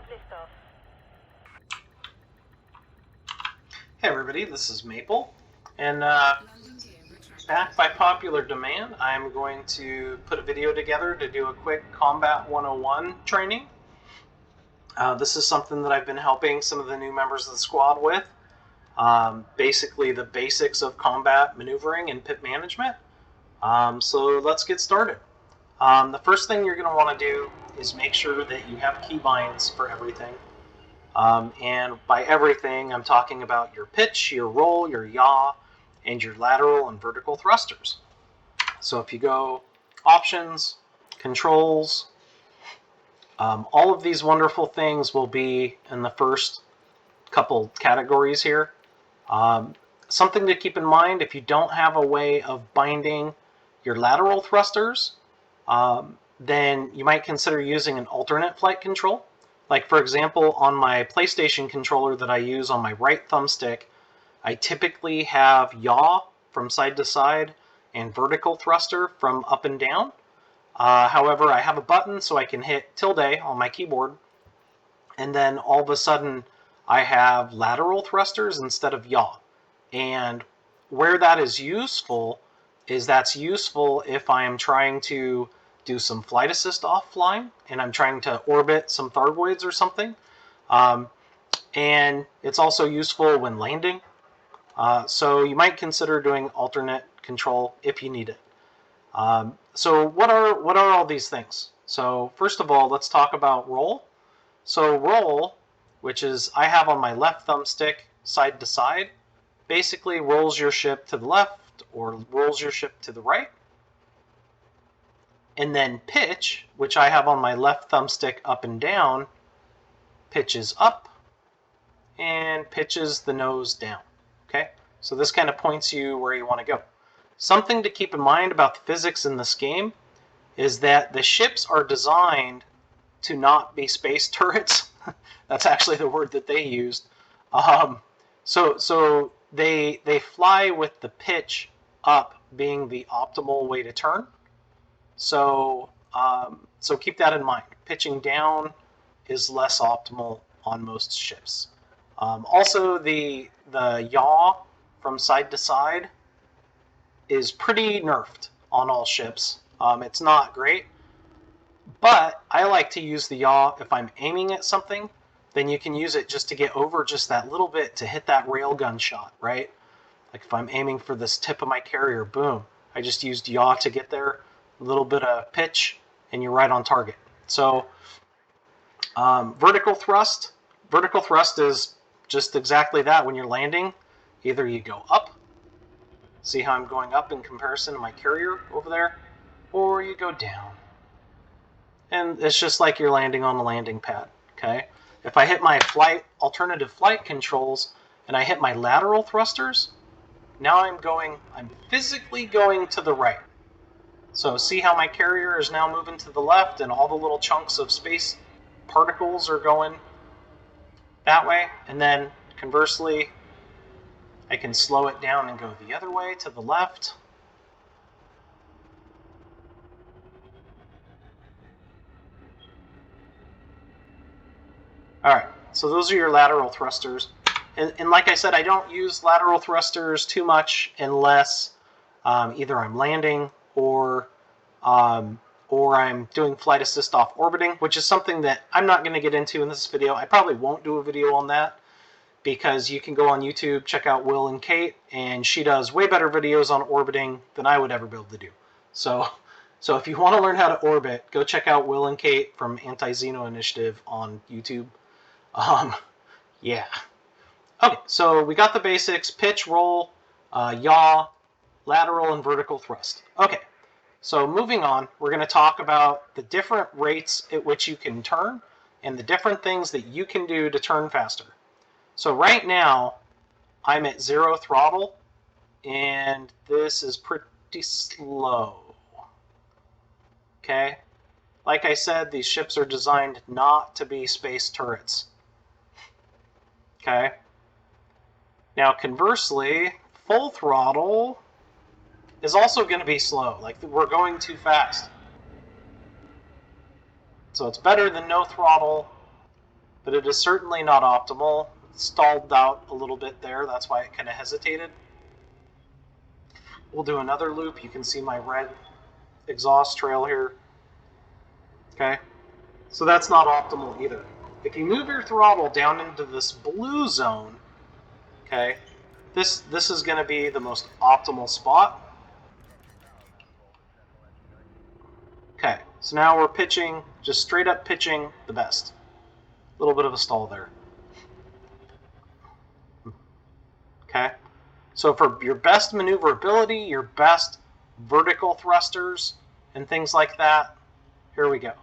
liftoff. Hey everybody, this is Maple, and back by popular demand, I'm going to put a video together to do a quick Combat 101 training. This is something that I've been helping some of the new members of the squad with. Basically the basics of combat maneuvering and pit management. So let's get started. The first thing you're going to want to do is make sure that you have keybinds for everything. And by everything, I'm talking about your pitch, your roll, your yaw, and your lateral and vertical thrusters. So if you go options, controls, all of these wonderful things will be in the first couple categories here. Something to keep in mind, if you don't have a way of binding your lateral thrusters, then you might consider using an alternate flight control. Like for example, on my PlayStation controller that I use on my right thumbstick, I typically have yaw from side to side and vertical thruster from up and down. However, I have a button so I can hit tilde on my keyboard, and then all of a sudden I have lateral thrusters instead of yaw. And where that is useful is that's useful if I am trying to do some flight assist offline and I'm trying to orbit some Thargoids or something. And it's also useful when landing. So you might consider doing alternate control if you need it. So what are all these things? So first of all, let's talk about roll. So roll, which is I have on my left thumbstick side to side, basically rolls your ship to the left or rolls your ship to the right. And then pitch, which I have on my left thumbstick up and down, pitches up and pitches the nose down. Okay, so this kind of points you where you want to go. Something to keep in mind about the physics in this game is that the ships are designed to not be space turrets. That's actually the word that they used. So they fly with the pitch up being the optimal way to turn. So keep that in mind. Pitching down is less optimal on most ships. Also, the yaw from side to side is pretty nerfed on all ships. It's not great, but I like to use the yaw if I'm aiming at something. Then you can use it just to get over just that little bit to hit that railgun shot, right? Like if I'm aiming for this tip of my carrier, boom, I just used yaw to get there. A little bit of pitch, and you're right on target. So vertical thrust. Vertical thrust is just exactly that. When you're landing, either you go up, see how I'm going up in comparison to my carrier over there, or you go down. And it's just like you're landing on the landing pad, okay? If I hit my alternative flight controls, and I hit my lateral thrusters, now I'm physically going to the right. So see how my carrier is now moving to the left and all the little chunks of space particles are going that way. And then conversely, I can slow it down and go the other way to the left. Alright, so those are your lateral thrusters. And like I said, I don't use lateral thrusters too much unless either I'm landing or I'm doing flight assist off orbiting, which is something that I'm not going to get into in this video. I probably won't do a video on that because you can go on YouTube, check out Will and Kate, and she does way better videos on orbiting than I would ever be able to do. So if you want to learn how to orbit, go check out Will and Kate from Anti-Xeno Initiative on YouTube. Yeah. Okay, so we got the basics: pitch, roll, yaw, lateral, and vertical thrust. Okay. So moving on, we're going to talk about the different rates at which you can turn and the different things that you can do to turn faster. So right now, I'm at 0 throttle, and this is pretty slow. Okay? Like I said, these ships are designed not to be space turrets. Okay? Now conversely, full throttle is also going to be slow. Like, we're going too fast. So it's better than no throttle, but it is certainly not optimal. It stalled out a little bit there, that's why it kind of hesitated. We'll do another loop. You can see my red exhaust trail here. Okay, so that's not optimal either. If you move your throttle down into this blue zone, okay, this is going to be the most optimal spot. Okay, so now we're pitching, just straight up pitching the best. A little bit of a stall there. Okay, so for your best maneuverability, your best vertical thrusters, and things like that, here we go.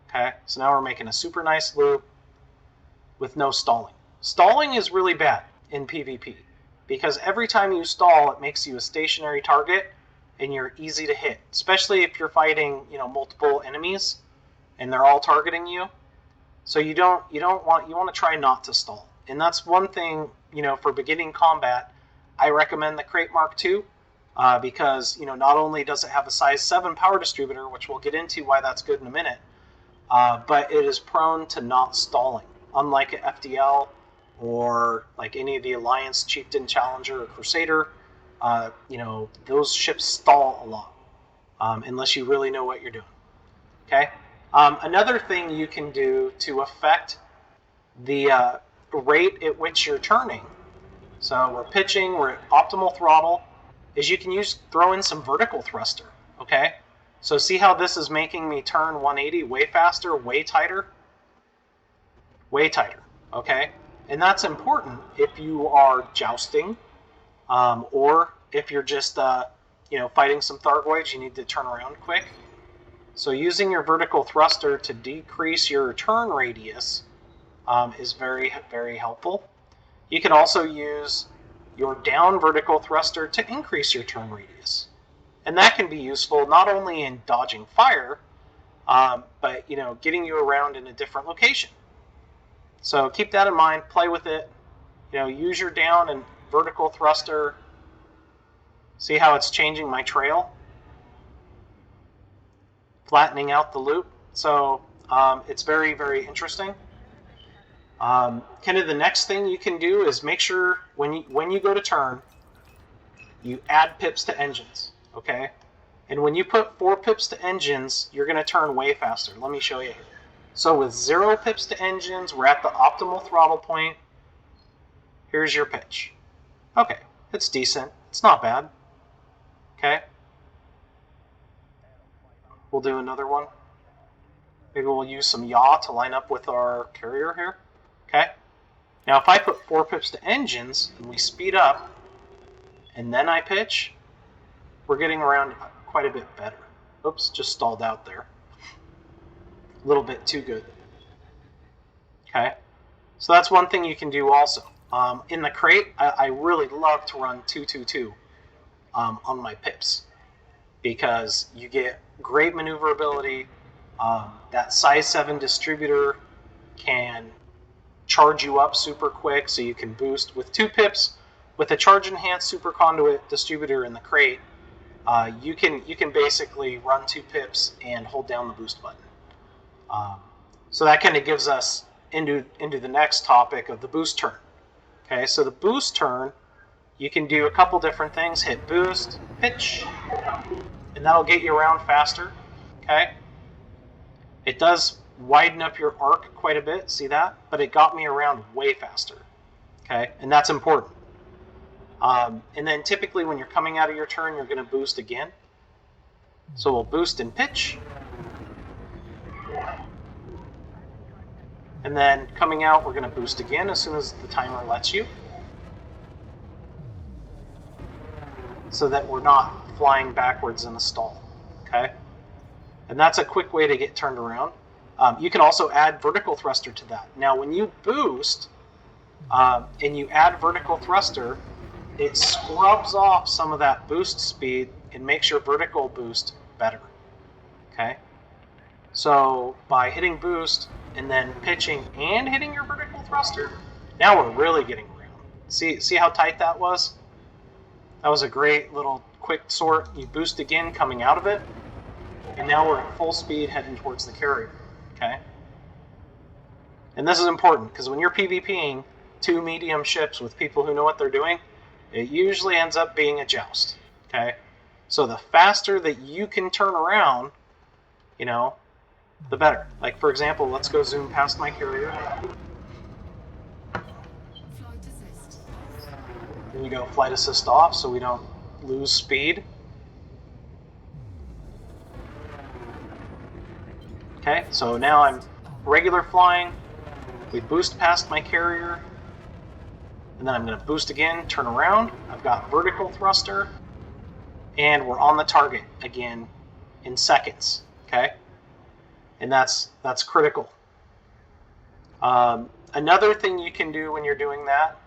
Okay, so now we're making a super nice loop with no stalling. Stalling is really bad in PvP because every time you stall, it makes you a stationary target and you're easy to hit, especially if you're fighting, multiple enemies and they're all targeting you. So you want to try not to stall. And that's one thing, for beginning combat, I recommend the Crate Mark II because, not only does it have a size 7 power distributor, which we'll get into why that's good in a minute, but it is prone to not stalling, unlike an FDL or like any of the Alliance, Chieftain, Challenger, or Crusader. Those ships stall a lot unless you really know what you're doing. Okay. Another thing you can do to affect the rate at which you're turning, so we're pitching, we're at optimal throttle, is you can throw in some vertical thruster. Okay. So see how this is making me turn 180 way faster, way tighter? Way tighter, okay? And that's important if you are jousting, or if you're just, fighting some Thargoids, you need to turn around quick. So using your vertical thruster to decrease your turn radius is very, very helpful. You can also use your down vertical thruster to increase your turn radius. And that can be useful not only in dodging fire, but getting you around in a different location. So keep that in mind. Play with it. Use your down and vertical thruster. See how it's changing my trail, flattening out the loop. So it's very, very interesting. Kind of the next thing you can do is make sure when you go to turn, you add pips to engines. Okay, and when you put 4 pips to engines, you're going to turn way faster. Let me show you here. So with 0 pips to engines, we're at the optimal throttle point. Here's your pitch. Okay, it's decent. It's not bad. Okay, we'll do another one. Maybe we'll use some yaw to line up with our carrier here. Okay, now if I put 4 pips to engines and we speed up and then I pitch, we're getting around quite a bit better. Oops, just stalled out there. A little bit too good. Okay, so that's one thing you can do also. In the crate, I really love to run 222 on my pips because you get great maneuverability. That size 7 distributor can charge you up super quick, so you can boost with 2 pips. With a charge enhanced super conduit distributor in the crate, you can basically run 2 pips and hold down the boost button. So that kind of gives us into the next topic of the boost turn. Okay, so the boost turn, you can do a couple different things. Hit boost, pitch, and that'll get you around faster. Okay, it does widen up your arc quite a bit, see that? But it got me around way faster. Okay, and that's important. And then typically when you're coming out of your turn, you're going to boost again. So we'll boost and pitch. And then coming out, we're going to boost again as soon as the timer lets you. So that we're not flying backwards in a stall. Okay? And that's a quick way to get turned around. You can also add vertical thruster to that. Now when you boost and you add vertical thruster, it scrubs off some of that boost speed and makes your vertical boost better. Okay? So by hitting boost and then pitching and hitting your vertical thruster, now we're really getting around. See how tight that was? That was a great little quick sort. You boost again coming out of it, and now we're at full speed heading towards the carrier. Okay? And this is important, because when you're PvPing 2 medium ships with people who know what they're doing, it usually ends up being a joust, okay? So the faster that you can turn around, you know, the better. Like, for example, let's go zoom past my carrier. Then you go flight assist off so we don't lose speed. Okay, so now I'm regular flying. We boost past my carrier. And then I'm going to boost again, turn around. I've got vertical thruster. And we're on the target again in seconds. Okay? And that's critical. Another thing you can do when you're doing that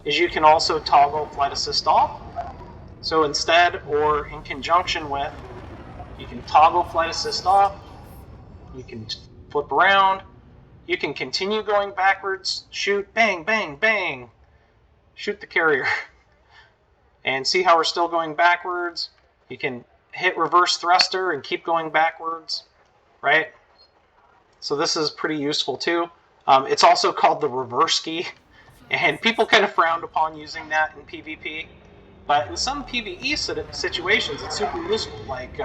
is you can also toggle flight assist off. So instead, or in conjunction with, you can toggle flight assist off. You can flip around. You can continue going backwards, shoot, bang, bang, bang. Shoot the carrier. And see how we're still going backwards? You can hit reverse thruster and keep going backwards, right? So this is pretty useful too. It's also called the reverse key, and people kind of frowned upon using that in PvP. But in some PvE situations, it's super useful. Like,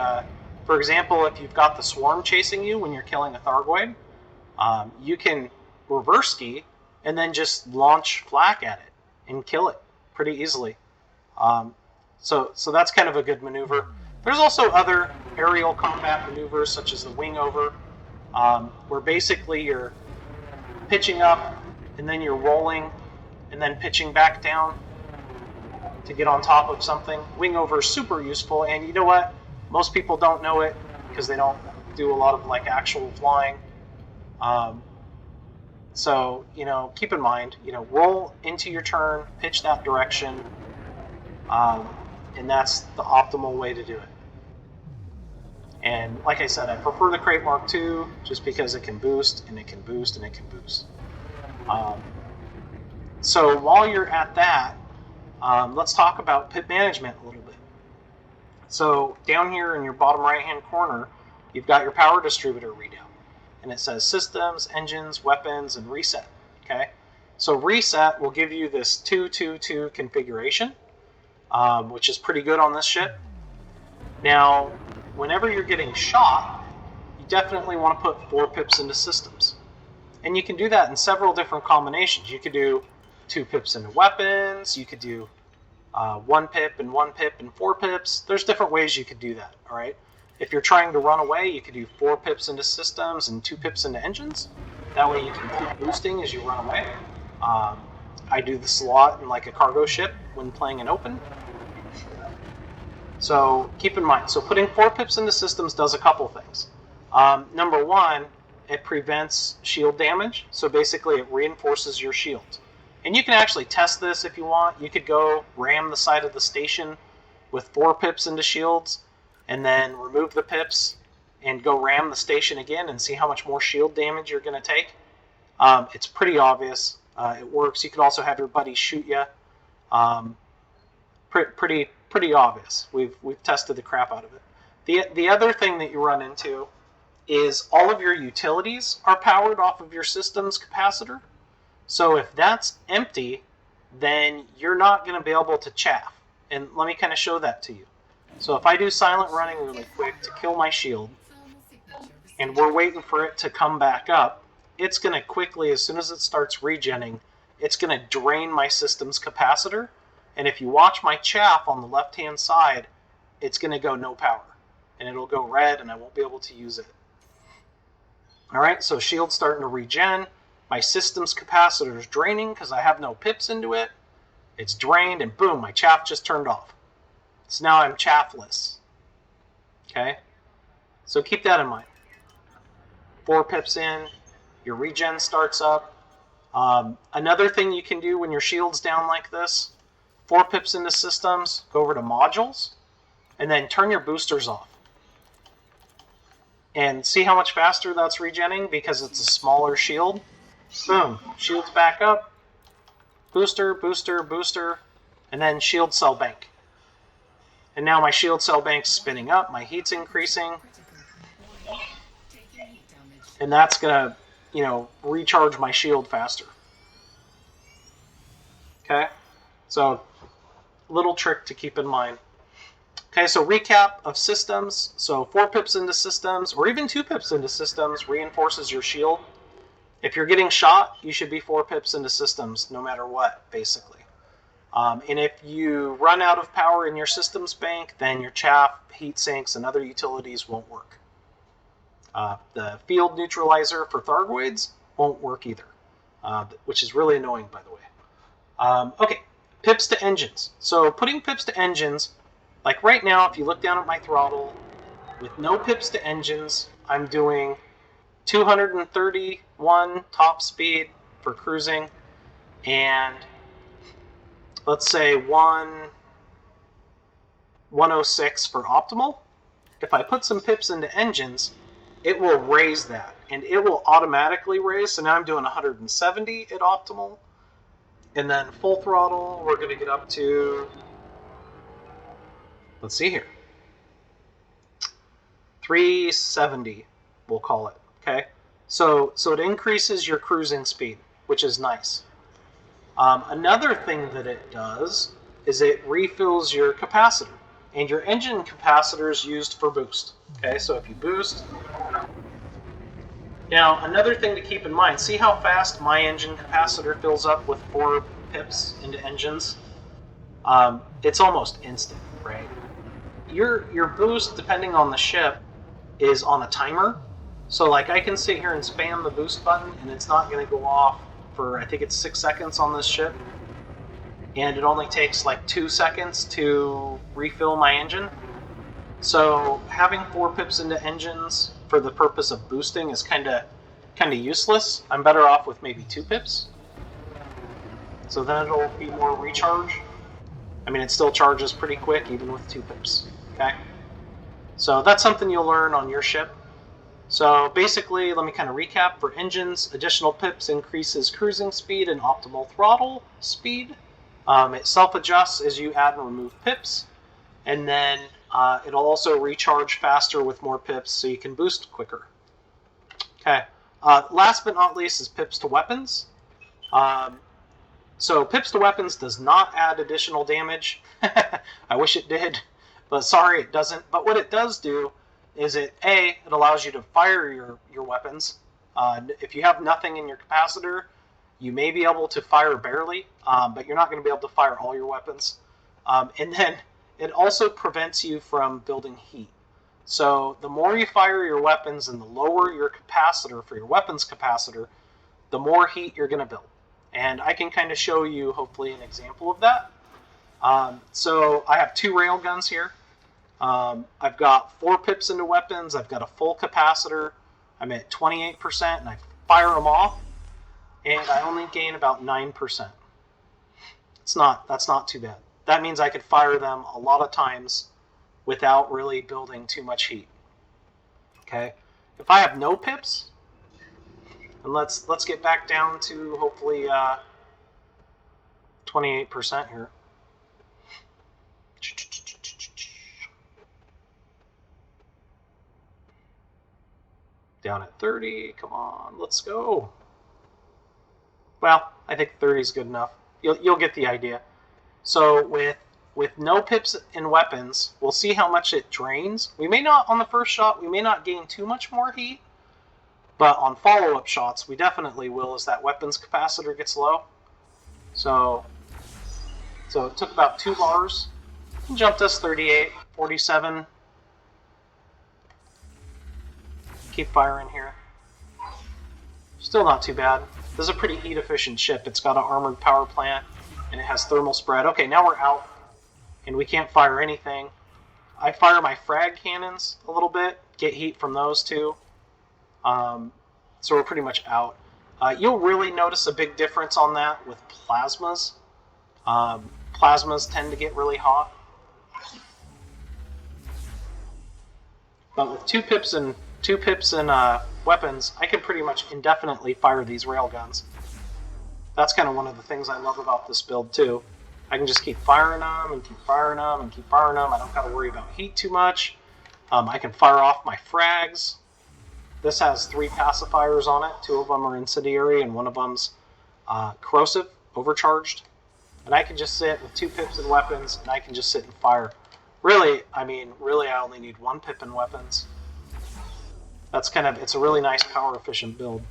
for example, if you've got the swarm chasing you when you're killing a Thargoid, you can reverse key and then just launch flak at it and kill it pretty easily. So that's kind of a good maneuver. There's also other aerial combat maneuvers such as the wing over, where basically you're pitching up and then you're rolling and then pitching back down to get on top of something. Wing over is super useful, and you know what? Most people don't know it because they don't do a lot of like actual flying. So, you know, keep in mind, you know, roll into your turn, pitch that direction, and that's the optimal way to do it. And like I said, I prefer the Crate Mark II just because it can boost, and it can boost, and it can boost. So while you're at that, let's talk about pip management a little bit. So down here in your bottom right-hand corner, you've got your power distributor readout. And it says systems, engines, weapons, and reset. Okay, so reset will give you this 2-2-2 configuration, which is pretty good on this ship. Now, whenever you're getting shot, you definitely want to put 4 pips into systems. And you can do that in several different combinations. You could do 2 pips into weapons, you could do 1 pip and 1 pip and 4 pips. There's different ways you could do that, all right? If you're trying to run away, you could do 4 pips into systems and 2 pips into engines. That way you can keep boosting as you run away. I do this a lot in like a cargo ship when playing an open. So keep in mind, so putting 4 pips into systems does a couple things. Number one, it prevents shield damage. So basically it reinforces your shield. And you can actually test this if you want. You could go ram the side of the station with 4 pips into shields, and then remove the pips and go ram the station again and see how much more shield damage you're going to take. It's pretty obvious. It works. You could also have your buddy shoot you. Pretty obvious. We've tested the crap out of it. The other thing that you run into is all of your utilities are powered off of your system's capacitor. So if that's empty, then you're not going to be able to chaff. And let me kind of show that to you. So if I do silent running really quick to kill my shield, and we're waiting for it to come back up, it's going to quickly, as soon as it starts regenning, it's going to drain my system's capacitor. And if you watch my chaff on the left-hand side, it's going to go no power. And it'll go red, and I won't be able to use it. Alright, so shield's starting to regen. My system's capacitor is draining because I have no pips into it. It's drained, and boom, my chaff just turned off. So now I'm chaffless. Okay? So keep that in mind. 4 pips in, your regen starts up. Another thing you can do when your shield's down like this, 4 pips into systems, go over to modules, and then turn your boosters off. And see how much faster that's regenning because it's a smaller shield? Boom, shield's back up, booster, booster, booster, and then shield cell bank. And now my shield cell bank's spinning up, my heat's increasing, and that's going to you know, recharge my shield faster. Okay, so little trick to keep in mind. Okay, so recap of systems. So 4 pips into systems, or even 2 pips into systems, reinforces your shield. If you're getting shot, you should be 4 pips into systems, no matter what, basically. And if you run out of power in your systems bank, then your chaff, heat sinks, and other utilities won't work. The field neutralizer for Thargoids won't work either, which is really annoying, by the way. Okay, pips to engines. So putting pips to engines, like right now, if you look down at my throttle, with no pips to engines, I'm doing 231 top speed for cruising, and let's say 106 for optimal. If I put some pips into engines, it will raise that, and it will automatically raise. So now I'm doing 170 at optimal, and then full throttle, we're going to get up to, let's see here, 370, we'll call it. Okay, so it increases your cruising speed, which is nice. Another thing that it does is it refills your capacitor, and your engine capacitor is used for boost. Okay, so if you boost. Now, another thing to keep in mind, see how fast my engine capacitor fills up with 4 pips into engines? It's almost instant, right? Your boost, depending on the ship, is on a timer. So like I can sit here and spam the boost button and it's not going to go off for, I think it's 6 seconds on this ship. And it only takes like 2 seconds to refill my engine. So having 4 pips into engines for the purpose of boosting is kind of useless. I'm better off with maybe 2 pips. So then it'll be more recharge. I mean, it still charges pretty quick even with 2 pips. Okay? So that's something you'll learn on your ship. So basically, let me kind of recap. For engines, additional pips increases cruising speed and optimal throttle speed. It self-adjusts as you add and remove pips. And then it'll also recharge faster with more pips, so you can boost quicker. Okay. Last but not least is pips to weapons. So pips to weapons does not add additional damage. I wish it did, but sorry, it doesn't. But what it does do is it allows you to fire your weapons. If you have nothing in your capacitor, you may be able to fire barely, but you're not going to be able to fire all your weapons. And then it also prevents you from building heat. So the more you fire your weapons and the lower your capacitor for your weapons capacitor, the more heat you're going to build. And I can kind of show you, hopefully, an example of that. So I have 2 railguns here. I've got 4 pips into weapons. I've got a full capacitor. I'm at 28%, and I fire them off, and I only gain about 9%. That's not too bad. That means I could fire them a lot of times without really building too much heat. Okay, if I have no pips, and let's get back down to hopefully 28% here. Down at 30, come on, let's go. Well, I think 30 is good enough. You'll get the idea. So with no pips in weapons, we'll see how much it drains. We may not, on the first shot, we may not gain too much more heat, but on follow-up shots, we definitely will as that weapons capacitor gets low. So it took about 2 bars. It jumped us 38, 47. Keep firing here. Still not too bad. This is a pretty heat-efficient ship. It's got an armored power plant, and it has thermal spread. Okay, now we're out, and we can't fire anything. I fire my frag cannons a little bit, get heat from those too. So we're pretty much out. You'll really notice a big difference on that with plasmas. Plasmas tend to get really hot. But with 2 pips and weapons, I can pretty much indefinitely fire these railguns. That's kind of one of the things I love about this build too. I can just keep firing them and keep firing them and keep firing them. I don't got to worry about heat too much. I can fire off my frags. This has 3 pacifiers on it. 2 of them are incendiary and 1 of them's corrosive, overcharged. And I can just sit with 2 pips and weapons, and I can just sit and fire. Really, I only need 1 pip and weapons. That's it's a really nice power efficient build.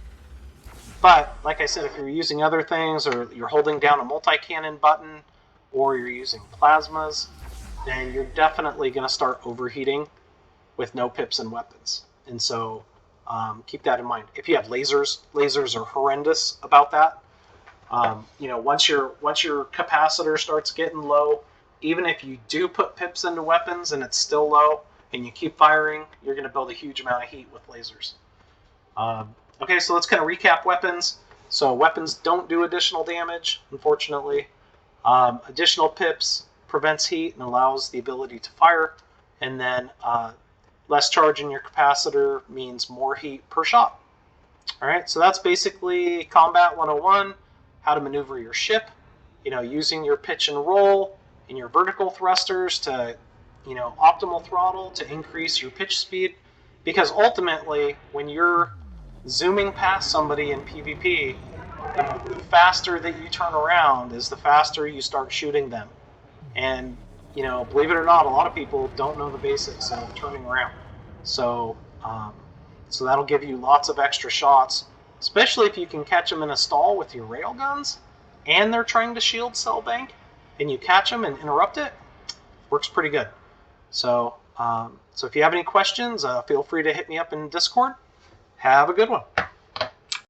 But, like I said, if you're using other things, or you're holding down a multi-cannon button, or you're using plasmas, then you're definitely going to start overheating with no pips and weapons. And so, keep that in mind. If you have lasers are horrendous about that. Once your capacitor starts getting low, even if you do put pips into weapons and it's still low, and you keep firing, you're going to build a huge amount of heat with lasers. Okay, so let's kind of recap weapons. So weapons don't do additional damage, unfortunately. Additional pips prevents heat and allows the ability to fire. And then less charge in your capacitor means more heat per shot. All right, so that's basically Combat 101, how to maneuver your ship, using your pitch and roll and your vertical thrusters to, optimal throttle to increase your pitch speed. Because ultimately, when you're zooming past somebody in PvP, the faster that you turn around is the faster you start shooting them. And, believe it or not, a lot of people don't know the basics of turning around. So, so that'll give you lots of extra shots, especially if you can catch them in a stall with your railguns, and they're trying to shield cell bank, and you catch them and interrupt it. Works pretty good. So, so if you have any questions, feel free to hit me up in Discord. Have a good one.